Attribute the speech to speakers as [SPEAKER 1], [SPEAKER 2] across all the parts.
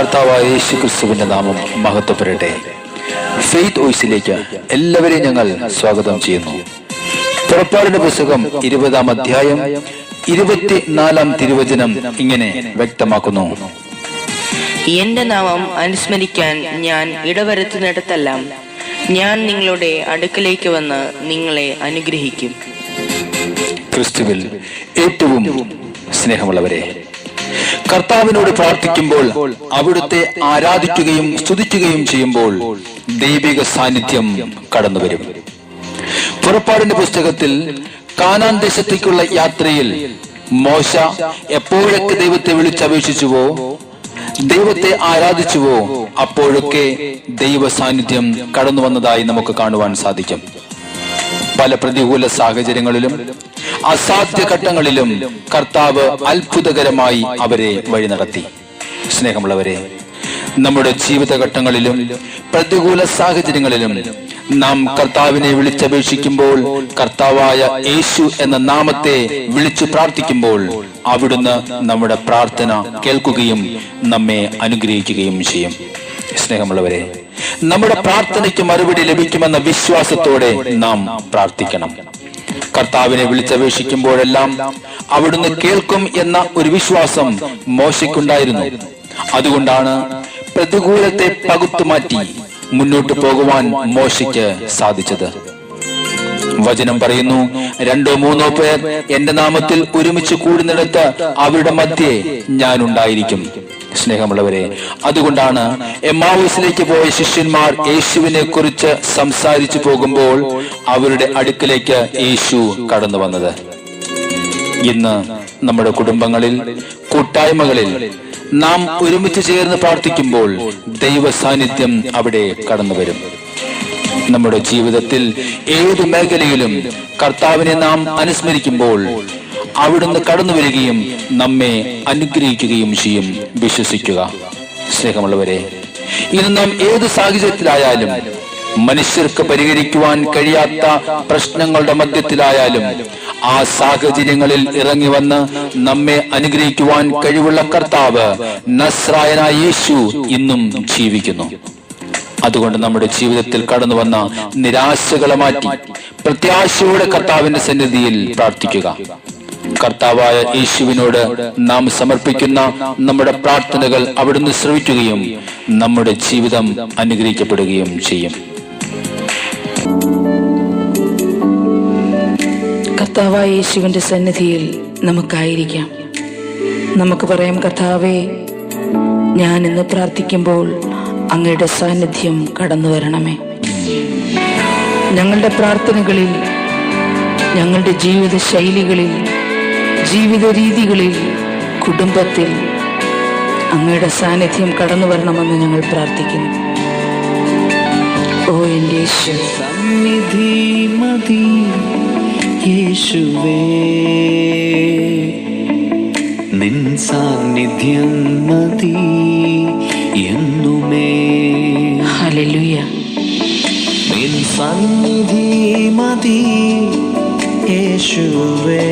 [SPEAKER 1] കർത്താവായ യേശു ക്രിസ്തുവിന്റെ നാമം മഹത്വപ്പെടട്ടെ. ഫെയ്ത്ത് വോയിസിലേക്ക് എല്ലാവരെയും ഞങ്ങൾ സ്വാഗതം ചെയ്യുന്നു. പുറപ്പാടിന്റെ പുസ്തകം 20-ാം അധ്യായം 24-ാം തിരുവചനം ഇങ്ങനെ വ്യക്തമാക്കുന്നു:
[SPEAKER 2] എന്റെ നാമം അനുസ്മരിക്കാൻ ഞാൻ ഇടവരുത്തുന്നിടത്തെല്ലാം ഞാൻ നിങ്ങളുടെ അടുക്കലേക്ക് വന്ന് നിങ്ങളെ അനുഗ്രഹിക്കും.
[SPEAKER 1] ക്രിസ്തുവിൽ ഏറ്റവും സ്നേഹമുള്ളവരെ, കർത്താവിനോട് പ്രാർത്ഥിക്കുമ്പോൾ, അവിടുത്തെ ആരാധിക്കുകയും സ്തുതിക്കുകയും ചെയ്യുമ്പോൾ ദൈവിക സാന്നിധ്യം കടന്നുവരും. പുറപ്പാടിന്റെ പുസ്തകത്തിൽ കാനാൻ ദേശത്തേക്കുള്ള യാത്രയിൽ മോശ എപ്പോഴൊക്കെ ദൈവത്തെ വിളിച്ചപേക്ഷിച്ചുവോ, ദൈവത്തെ ആരാധിച്ചുവോ, അപ്പോഴൊക്കെ ദൈവ സാന്നിധ്യം കടന്നു വന്നതായി നമുക്ക് കാണുവാൻ സാധിക്കും. പല പ്രതികൂല സാഹചര്യങ്ങളിലും അസാധ്യ ഘട്ടങ്ങളിലും കർത്താവ് അത്ഭുതകരമായി അവരെ വഴി നടത്തി. സ്നേഹമുള്ളവരെ, നമ്മുടെ ജീവിതഘട്ടങ്ങളിലും പ്രതികൂല സാഹചര്യങ്ങളിലും നാം കർത്താവിനെ വിളിച്ചപേക്ഷിക്കുമ്പോൾ, കർത്താവായ യേശു എന്ന നാമത്തെ വിളിച്ചു പ്രാർത്ഥിക്കുമ്പോൾ, അവിടുന്ന് നമ്മുടെ പ്രാർത്ഥന കേൾക്കുകയും നമ്മെ അനുഗ്രഹിക്കുകയും ചെയ്യും. സ്നേഹമുള്ളവരെ, നമ്മുടെ പ്രാർത്ഥനയ്ക്ക് മറുപടി ലഭിക്കുമെന്ന വിശ്വാസത്തോടെ നാം പ്രാർത്ഥിക്കണം. കർത്താവിനെ വിളിച്ചപേക്ഷിക്കുമ്പോഴെല്ലാം അവിടുന്ന് കേൾക്കും എന്ന ഒരു വിശ്വാസം മോശയ്ക്കുണ്ടായിരുന്നു. അതുകൊണ്ടാണ് പ്രതികൂലത്തെ പകുത്തുമാറ്റി മുന്നോട്ട് പോകുവാൻ മോശയ്ക്ക് സാധിച്ചത്. വചനം പറയുന്നു, 2-3 പേർ എന്റെ നാമത്തിൽ ഒരുമിച്ച് കൂടുന്നിടത്ത് അവരുടെ മധ്യേ ഞാൻ ഉണ്ടായിരിക്കും. സ്നേഹമുള്ളവരെ, അതുകൊണ്ടാണ് എമ്മാവൂസിലേക്ക് പോയ ശിഷ്യന്മാർ യേശുവിനെ കുറിച്ച് സംസാരിച്ചു പോകുമ്പോൾ അവരുടെ അടുക്കിലേക്ക് യേശു കടന്നു വന്നത്. ഇന്ന് നമ്മുടെ കുടുംബങ്ങളിൽ, കൂട്ടായ്മകളിൽ നാം ഒരുമിച്ച് ചേർന്ന് പ്രാർത്ഥിക്കുമ്പോൾ ദൈവ സാന്നിധ്യം അവിടെ കടന്നു വരും. നമ്മുടെ ജീവിതത്തിൽ ഏത് മേഖലയിലും കർത്താവിനെ നാം അനുസ്മരിക്കുമ്പോൾ അവിടുന്ന് കടന്നു വരികയും നമ്മെ അനുഗ്രഹിക്കുകയും ചെയ്യും. വിശ്വസിക്കുക. സ്നേഹമുള്ളവരെ, ഇന്ന് നാം ഏത് സാഹചര്യത്തിലായാലും, മനുഷ്യർക്ക് പരിഹരിക്കുവാൻ കഴിയാത്ത പ്രശ്നങ്ങളുടെ മധ്യത്തിലായാലും, ആ സാഹചര്യങ്ങളിൽ ഇറങ്ങി വന്ന് നമ്മെ അനുഗ്രഹിക്കുവാൻ കഴിവുള്ള കർത്താവ് നസ്രായനായ യേശു ഇന്നും ജീവിക്കുന്നു. അതുകൊണ്ട് നമ്മുടെ ജീവിതത്തിൽ കടന്നു വന്ന നിരാശകളെ മാറ്റി പ്രത്യാശയോടെ കർത്താവിന്റെ സന്നിധിയിൽ പ്രാർത്ഥിക്കുക. കർത്താവായ യേശുവിനോട് നാം സമർപ്പിക്കുന്ന നമ്മുടെ പ്രാർത്ഥനകൾ അവിടുന്ന് ശ്രവിക്കുകയും നമ്മുടെ ജീവിതം അനുഗ്രഹിക്കപ്പെടുകയും ചെയ്യും.
[SPEAKER 3] കർത്താവായ യേശുവിന്റെ സന്നിധിയിൽ നമുക്കായിരിക്കാം. നമുക്ക് പറയാം, കർത്താവേ, ഞാൻ ഇന്ന് പ്രാർത്ഥിക്കുമ്പോൾ അങ്ങയുടെ സാന്നിധ്യം കടന്നു വരണമേ. ഞങ്ങളുടെ പ്രാർത്ഥനകളിൽ, ഞങ്ങളുടെ ജീവിത ശൈലികളിൽ, ജീവിത രീതികളിൽ, കുടുംബത്തിൽ അങ്ങയുടെ സാന്നിധ്യം കടന്നു വരണമെന്ന് ഞങ്ങൾ പ്രാർത്ഥിക്കുന്നു. ഓ എൻ്റെ യേശു,
[SPEAKER 4] സന്നിധി മതി യേശുവേ, നിൻ സാന്നിധ്യം മതി എന്നുമേ.
[SPEAKER 3] ഹല്ലേലൂയ.
[SPEAKER 4] നിൻ സന്നിധി മതി യേശുവേ,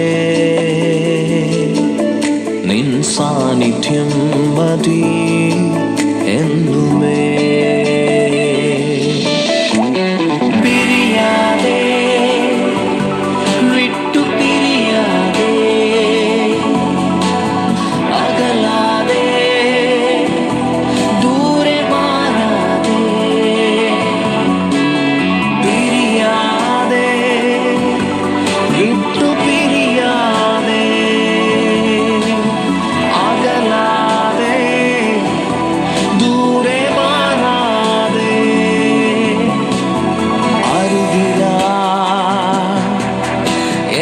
[SPEAKER 4] നിൻ സാന്നിധ്യം മതി എന്നുമേ. പിരിയാതെ, വിട്ടു പിരിയാതെ, അകലാതെ, ദൂരെ മാറാതെ, പിരിയാതെ, വിട്ടു പിരിയാതെ, അകലാതെ, ദൂരെ മാറാതെ, അരികില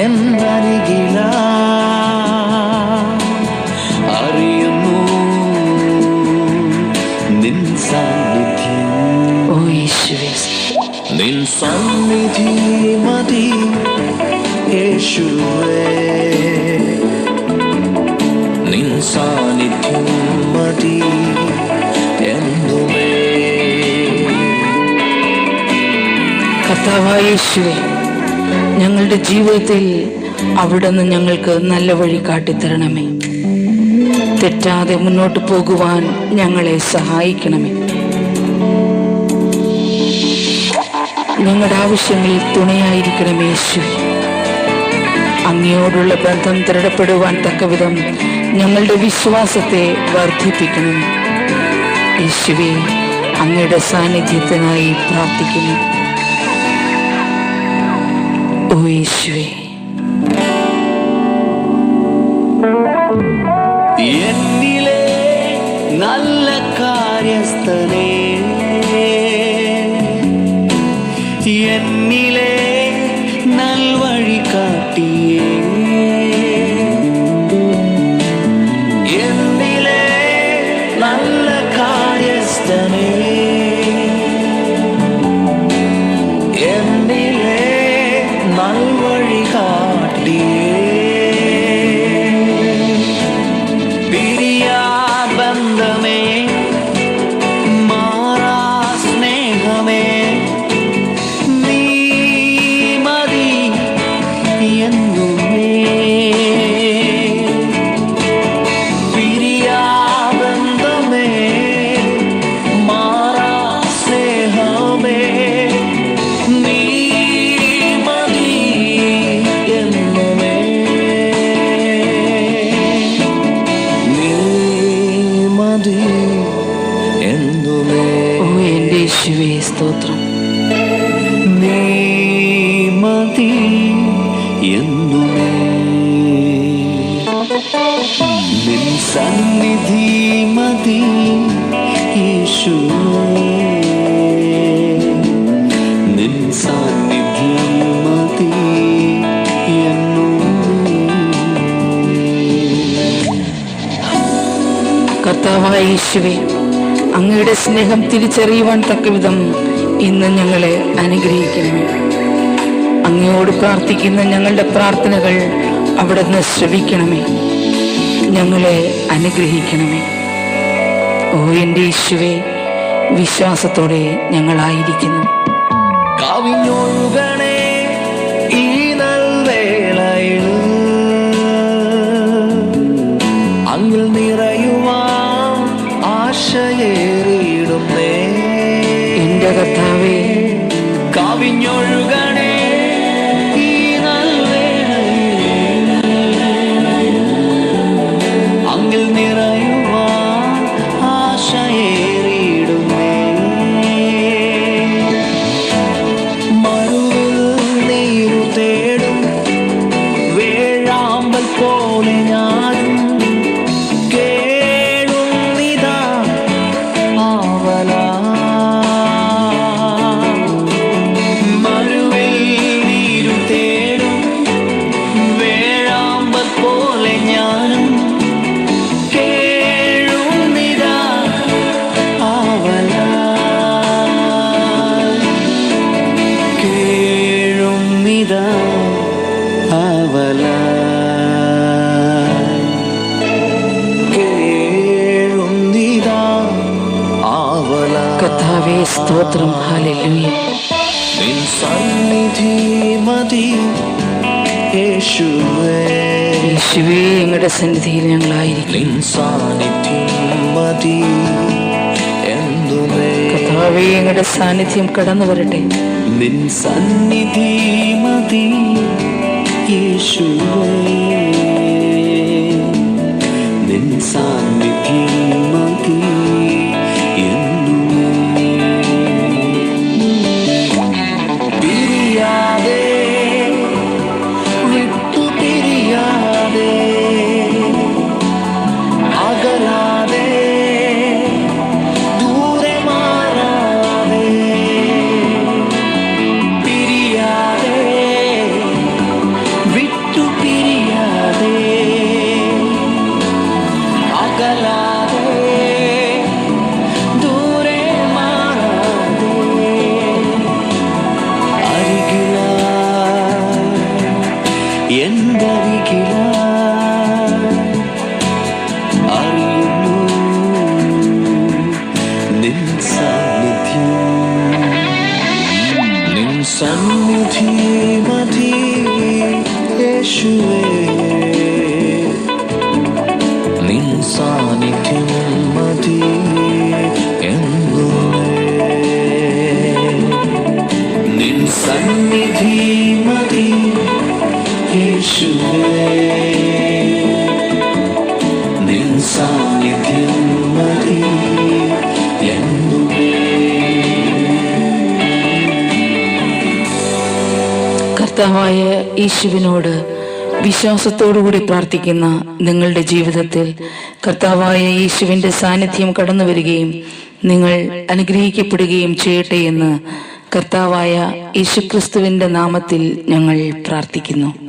[SPEAKER 4] എന്നരികില അറിയുന്നു നിൻ സാന്നിധ്യം.
[SPEAKER 3] ഓ യേശുവേ,
[SPEAKER 4] നിൻ സന്നിധി മതി യേശുവേ, നിൻ സാന്നിധ്യം മതി എന്നുമേ.
[SPEAKER 3] കർത്താവായ യേശുവേ, ഞങ്ങളുടെ ജീവിതത്തിൽ അവിടുന്ന് ഞങ്ങൾക്ക് നല്ല വഴി കാട്ടിത്തരണമേ. തെറ്റാതെ മുന്നോട്ട് പോകുവാൻ ഞങ്ങളെ സഹായിക്കണമേ. ഞങ്ങളുടെ ആവശ്യങ്ങളിൽ തുണയായിരിക്കണമേ യേശുവേ. അങ്ങയോടുള്ള ബന്ധം ദൃഢപ്പെടുവാൻ തക്കവിധം ഞങ്ങളുടെ വിശ്വാസത്തെ വർദ്ധിപ്പിക്കണം യേശുവേ. അങ്ങയുടെ സാന്നിധ്യത്തിനായി പ്രാർത്ഥിക്കുന്നു. ഓ യേശുവേ,
[SPEAKER 4] എന്നിലെ നല്ല കാര്യസ്ഥനേ, എന്നിലെ നൽവഴി കാട്ടിയേ, എന്നിലെ നല്ല കാര്യസ്ഥനേ, എന്നിലെ നൽവഴി കാട്ടിയേ, ബന്ധമേ, മാറാ സ്നേഹമേ, നീ മതി എന്നുമേ, പിരിയാ ബന്ധമേ, മാറാ സ്നേഹമേ, നീ മതി എന്നുമേ, മതി എന്നുമേ.
[SPEAKER 3] ഓ എൻ്റെ യേശുവേ, സ്തോത്രം.
[SPEAKER 4] നീ മതി എന്നുമേ, നിൻ സന്നിധി മതി യേശുവേ, നിൻ സാന്നിധ്യം മതി എന്നുമേ.
[SPEAKER 3] കർത്താവായ യേശുവേ, അങ്ങയുടെ സ്നേഹം തിരിച്ചറിയുവാൻ തക്കവിധം ഇന്ന് ഞങ്ങളെ അനുഗ്രഹിക്കണമേ. അങ്ങയോട് പ്രാർത്ഥിക്കുന്ന ഞങ്ങളുടെ പ്രാർത്ഥനകൾ അവിടുന്ന് ശ്രവിക്കണമേ, ഞങ്ങളെ അനുഗ്രഹിക്കണമേ. ഓ എൻ്റെ യേശുവേ, വിശ്വാസത്തോടെ ഞങ്ങളായിരിക്കുന്നു.
[SPEAKER 4] കവിഞ്ഞൊഴുകണേ ഈ നൽവേളയിൽ, അങ്ങിൽ നിറയുവാൻ ആശയേറിയിടുന്നേ.
[SPEAKER 3] എൻ്റെ കർത്താവേ,
[SPEAKER 4] കവിഞ്ഞൊഴുകണേ ഈ നൽവേളയിൽ, അങ്ങിൽ നിറയുവാൻ ആശയേറിയിടുന്നേ. മരുവിൽ നീരു തേടും വേഴാമ്പൽ പോലെ ഞാനും കേഴുന്നിതാ ആവലാ. മരുവിൽ നീരു തേടും വേഴാമ്പൽ പോലെ ഞാനും കേഴുന്നിതാ ആവലാ, കേഴുന്നിതാ ആവലാ, കേഴുന്നിതാ ആവലാ.
[SPEAKER 3] കർത്താവേ, സ്തോത്രം. ഹല്ലേലൂയ.
[SPEAKER 4] നിൻ സന്നിധി മതി യേശുവേ,
[SPEAKER 3] യേശുവേ, അങ്ങയുടെ സന്നിധിയിൽ ഞങ്ങളായിരിക്കും.
[SPEAKER 4] നിൻ സാന്നിധ്യം മതി എന്നുമേ.
[SPEAKER 3] കർത്താവേ, അങ്ങയുടെ സാന്നിധ്യം കടന്നു വരട്ടെ.
[SPEAKER 4] നിൻ സന്നിധി മതി യേശുവേ, നിൻ സാന്നിധ്യം മതി എന്നുമേ. പിരിയാതെ, വിട്ടു പിരിയാതെ, അകലാതെ, ദൂരെ മാറാതെ, പിരിയാതെ, വിട്ടു പിരിയാതെ, അകലാതെ, ദൂരെ മാറാതെ, അരികിലായി, എൻ്റെ അരികിലായി അറിയുന്നു നിൻ സാന്നിധ്യം, നിൻ സന്നിധി മതി യേശുവേ, നിൻ സാന്നിധ്യം സാന്നിധ്യം മതി എന്നുമേ.
[SPEAKER 3] കർത്താവായ യേശുവിനോട് വിശ്വാസത്തോടുകൂടി പ്രാർത്ഥിക്കുന്ന നിങ്ങളുടെ ജീവിതത്തിൽ കർത്താവായ യേശുവിന്റെ സാന്നിധ്യം കടന്നു വരികയും നിങ്ങൾ അനുഗ്രഹിക്കപ്പെടുകയും ചെയ്യട്ടെ എന്ന് കർത്താവായ യേശുക്രിസ്തുവിന്റെ നാമത്തിൽ ഞങ്ങൾ പ്രാർത്ഥിക്കുന്നു.